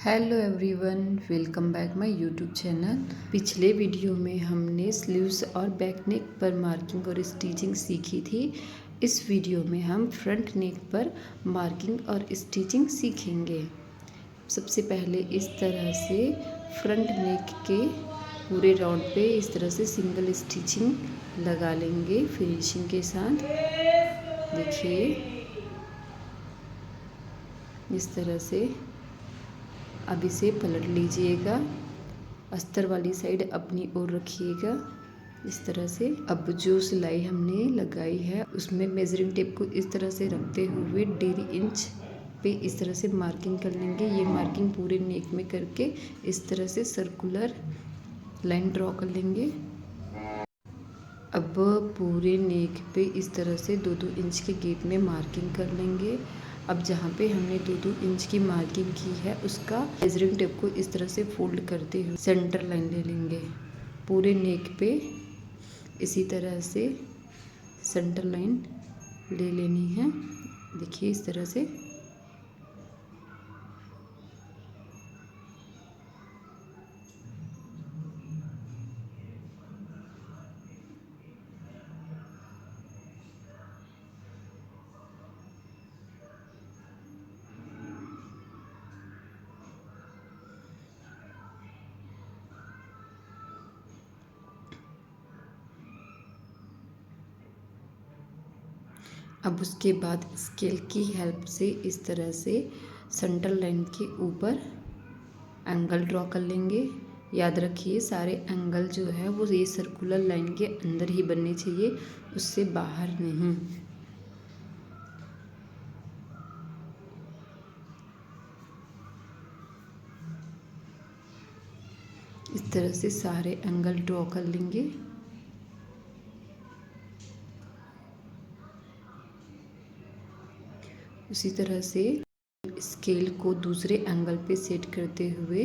Hello everyone, welcome back my YouTube channel. पिछले video में हमने स्लीव्स और बैक नेक पर मार्किंग और स्टिचिंग सीखी थी। इस वीडियो में हम फ्रंट नेक पर मार्किंग और स्टिचिंग सीखेंगे। सबसे पहले इस तरह से फ्रंट नेक के पूरे राउंड पे इस तरह से सिंगल स्टिचिंग लगा लेंगे फिनिशिंग के साथ। देखिए इस तरह से। अब इसे पलट लीजिएगा, अस्तर वाली साइड अपनी ओर रखिएगा इस तरह से। अब जो सिलाई हमने लगाई है उसमें मेजरिंग टेप को इस तरह से रखते हुए 1.5 इंच पे इस तरह से मार्किंग कर लेंगे। ये मार्किंग पूरे नेक में करके इस तरह से सर्कुलर लाइन ड्रॉ कर लेंगे। अब पूरे नेक पे इस तरह से 2-2 इंच के गैप में मार्किंग कर लेंगे। अब जहाँ पे हमने 2-2 इंच की मार्किंग की है उसका मेजरिंग टेप को इस तरह से फोल्ड करते हुए सेंटर लाइन ले लेंगे। पूरे नेक पे इसी तरह से सेंटर लाइन ले लेनी है। देखिए इस तरह से। अब उसके बाद स्केल की हेल्प से इस तरह से सेंटर लाइन के ऊपर एंगल ड्रॉ कर लेंगे। याद रखिए सारे एंगल जो है वो ये सर्कुलर लाइन के अंदर ही बनने चाहिए, उससे बाहर नहीं। इस तरह से सारे एंगल ड्रॉ कर लेंगे। उसी तरह से स्केल को दूसरे एंगल पे सेट करते हुए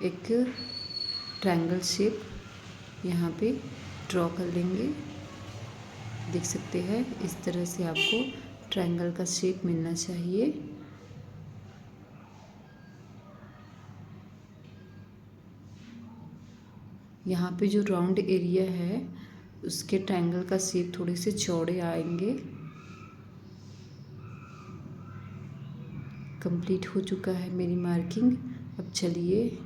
एक ट्रायंगल शेप यहाँ पे ड्रॉ कर लेंगे। देख सकते हैं इस तरह से आपको ट्रायंगल का शेप मिलना चाहिए। यहाँ पे जो राउंड एरिया है उसके ट्रायंगल का शेप थोड़े से चौड़े आएंगे। कंप्लीट हो चुका है मेरी मार्किंग। अब चलिए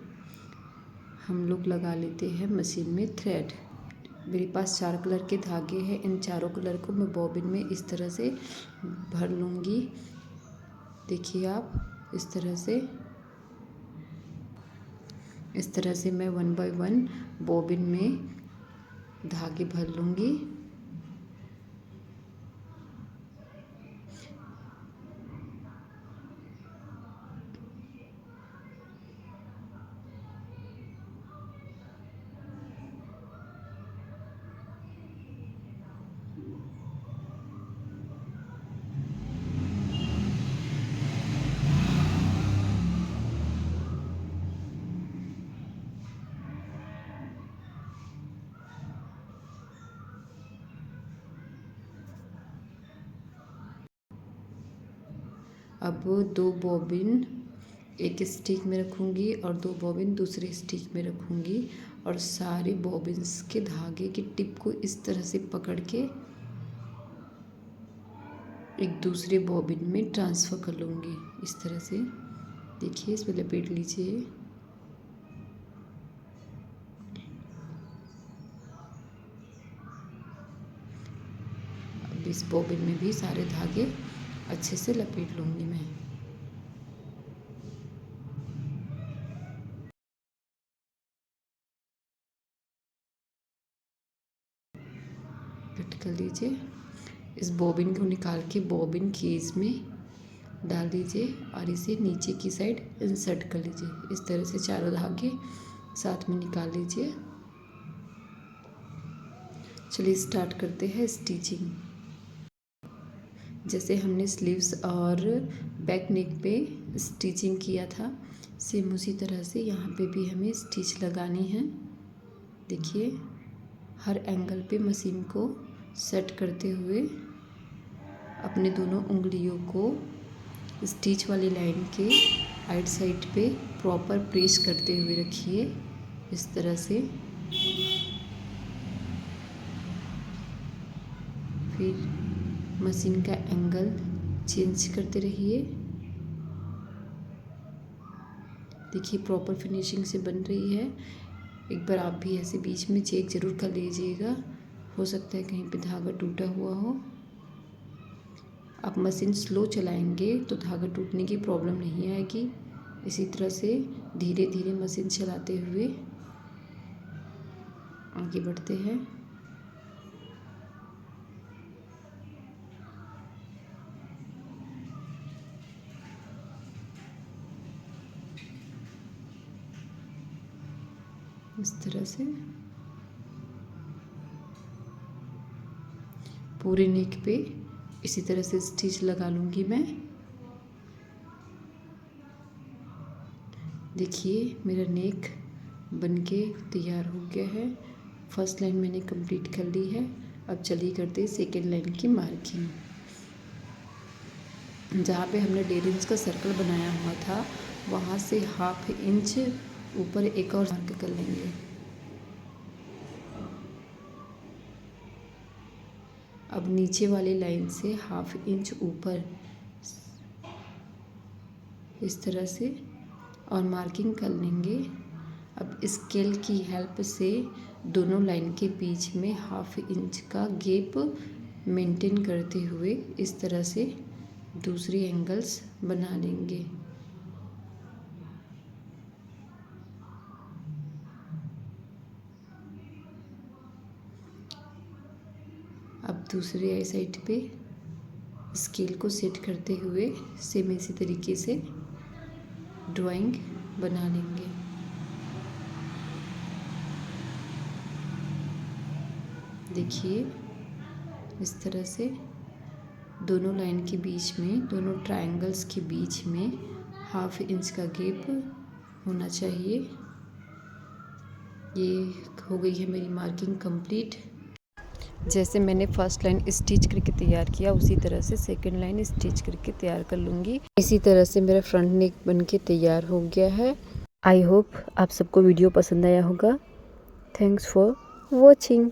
हम लोग लगा लेते हैं मशीन में थ्रेड। मेरे पास 4 कलर के धागे हैं। इन चारों कलर को मैं बॉबिन में इस तरह से भर लूँगी। देखिए आप इस तरह से मैं 1 बाय 1 बॉबिन में धागे भर लूँगी। अब 2 बॉबिन एक स्टिक में रखूँगी और 2 बॉबिन दूसरे स्टिक में रखूँगी और सारे बॉबिन्स के धागे की टिप को इस तरह से पकड़ के एक दूसरे बॉबिन में ट्रांसफ़र कर लूँगी इस तरह से। देखिए इसमें लपेट लीजिए। अब इस बॉबिन में भी सारे धागे अच्छे से लपेट लूँगी मैं। कट कर लीजिए। इस बॉबिन को निकाल के बॉबिन केस में डाल दीजिए और इसे नीचे की साइड इंसर्ट कर लीजिए। इस तरह से चारों धागे साथ में निकाल लीजिए। चलिए स्टार्ट करते हैं स्टिचिंग। जैसे हमने स्लीव्स और बैक नेक पे स्टिचिंग किया था सेम उसी तरह से यहाँ पे भी हमें स्टिच लगानी है। देखिए हर एंगल पे मशीन को सेट करते हुए अपने दोनों उंगलियों को स्टिच वाली लाइन के राइट साइड पे प्रॉपर प्रेस करते हुए रखिए इस तरह से। फिर मशीन का एंगल चेंज करते रहिए। देखिए प्रॉपर फिनिशिंग से बन रही है। एक बार आप भी ऐसे बीच में चेक ज़रूर कर लीजिएगा, हो सकता है कहीं पे धागा टूटा हुआ हो। आप मशीन स्लो चलाएंगे तो धागा टूटने की प्रॉब्लम नहीं आएगी। इसी तरह से धीरे धीरे मशीन चलाते हुए आगे बढ़ते हैं। इस तरह से पूरे नेक पे इसी तरह से स्टिच लगा लूँगी मैं। देखिए मेरा नेक बनके तैयार हो गया है। फर्स्ट लाइन मैंने कंप्लीट कर ली है। अब चलिए करते सेकेंड लाइन की मार्किंग। जहाँ पे हमने 1.5 इंच का सर्कल बनाया हुआ था वहाँ से 1/2 इंच ऊपर एक और मार्क कर लेंगे। अब नीचे वाली लाइन से 1/2 इंच ऊपर इस तरह से और मार्किंग कर लेंगे। अब स्केल की हेल्प से दोनों लाइन के बीच में 1/2 इंच का गैप मेंटेन करते हुए इस तरह से दूसरी एंगल्स बना लेंगे। अब दूसरी आई साइड पे स्केल को सेट करते हुए सेम इसी तरीके से ड्राइंग बना लेंगे। देखिए इस तरह से दोनों लाइन के बीच में, दोनों ट्रायंगल्स के बीच में 1/2 इंच का गैप होना चाहिए। ये हो गई है मेरी मार्किंग कंप्लीट। जैसे मैंने फर्स्ट लाइन स्टिच करके तैयार किया उसी तरह से सेकंड लाइन स्टिच करके तैयार कर लूँगी। इसी तरह से मेरा फ्रंट नेक बनके तैयार हो गया है। आई होप आप सबको वीडियो पसंद आया होगा। Thanks for watching.